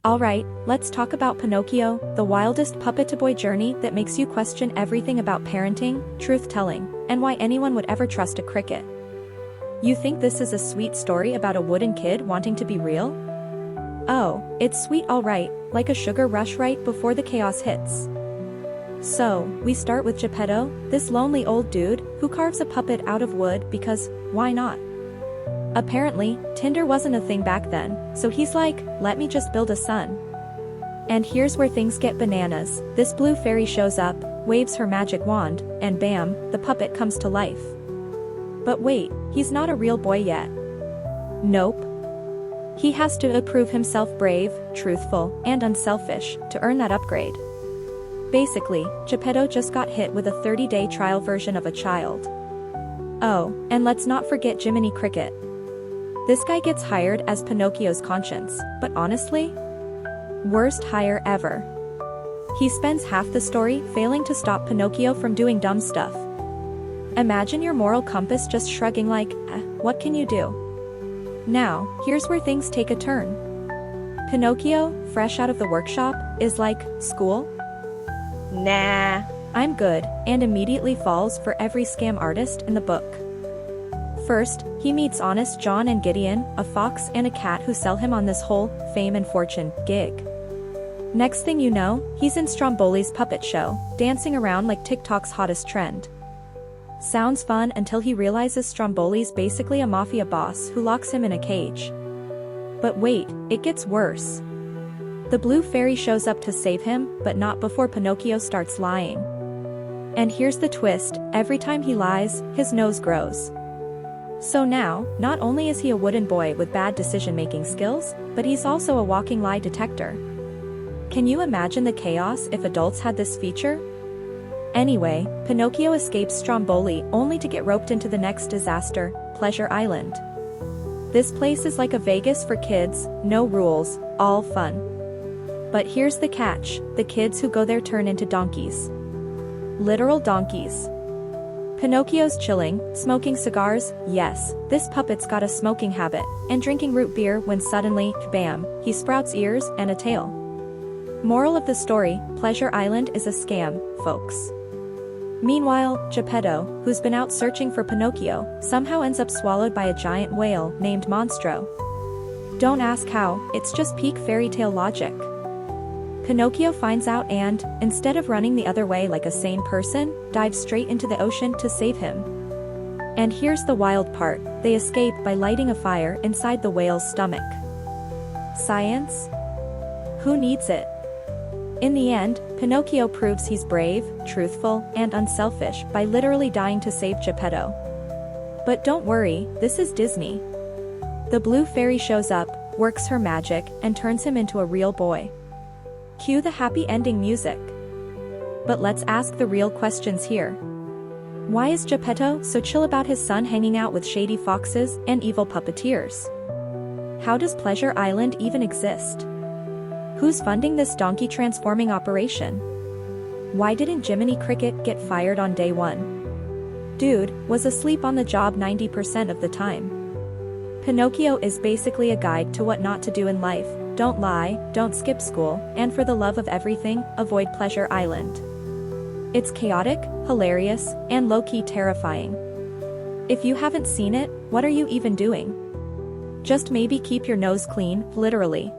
Alright, let's talk about Pinocchio, the wildest puppet-to-boy journey that makes you question everything about parenting, truth-telling, and why anyone would ever trust a cricket. You think this is a sweet story about a wooden kid wanting to be real? Oh, it's sweet alright, like a sugar rush right before the chaos hits. So, we start with Geppetto, this lonely old dude who carves a puppet out of wood because, why not? Apparently, Tinder wasn't a thing back then, so he's like, let me just build a sun. And here's where things get bananas. This blue fairy shows up, waves her magic wand, and bam, the puppet comes to life. But wait, he's not a real boy yet. Nope. He has to prove himself brave, truthful, and unselfish to earn that upgrade. Basically, Geppetto just got hit with a 30-day trial version of a child. Oh, and let's not forget Jiminy Cricket. This guy gets hired as Pinocchio's conscience, but honestly? Worst hire ever. He spends half the story failing to stop Pinocchio from doing dumb stuff. Imagine your moral compass just shrugging like, what can you do? Now, here's where things take a turn. Pinocchio, fresh out of the workshop, is like, school? Nah, I'm good, and immediately falls for every scam artist in the book. First, he meets honest John and Gideon, a fox and a cat who sell him on this whole fame and fortune gig. Next thing you know, he's in Stromboli's puppet show, dancing around like TikTok's hottest trend. Sounds fun until he realizes Stromboli's basically a mafia boss who locks him in a cage. But wait, it gets worse. The blue fairy shows up to save him, but not before Pinocchio starts lying. And here's the twist, every time he lies, his nose grows. So now, not only is he a wooden boy with bad decision-making skills, but he's also a walking lie detector. Can you imagine the chaos if adults had this feature? Anyway, Pinocchio escapes Stromboli only to get roped into the next disaster, Pleasure Island. This place is like a Vegas for kids, no rules, all fun. But here's the catch, the kids who go there turn into donkeys. Literal donkeys. Pinocchio's chilling, smoking cigars, yes, this puppet's got a smoking habit, and drinking root beer when suddenly, bam, he sprouts ears and a tail. Moral of the story, Pleasure Island is a scam, folks. Meanwhile, Geppetto, who's been out searching for Pinocchio, somehow ends up swallowed by a giant whale named Monstro. Don't ask how, it's just peak fairy tale logic. Pinocchio finds out and, instead of running the other way like a sane person, dives straight into the ocean to save him. And here's the wild part, they escape by lighting a fire inside the whale's stomach. Science? Who needs it? In the end, Pinocchio proves he's brave, truthful, and unselfish by literally dying to save Geppetto. But don't worry, this is Disney. The blue fairy shows up, works her magic, and turns him into a real boy. Cue the happy ending music. But let's ask the real questions here. Why is Geppetto so chill about his son hanging out with shady foxes and evil puppeteers? How does Pleasure Island even exist? Who's funding this donkey transforming operation? Why didn't Jiminy Cricket get fired on day one? Dude was asleep on the job 90% of the time. Pinocchio is basically a guide to what not to do in life. Don't lie, don't skip school, and for the love of everything, avoid Pleasure Island. It's chaotic, hilarious, and low-key terrifying. If you haven't seen it, what are you even doing? Just maybe keep your nose clean, literally.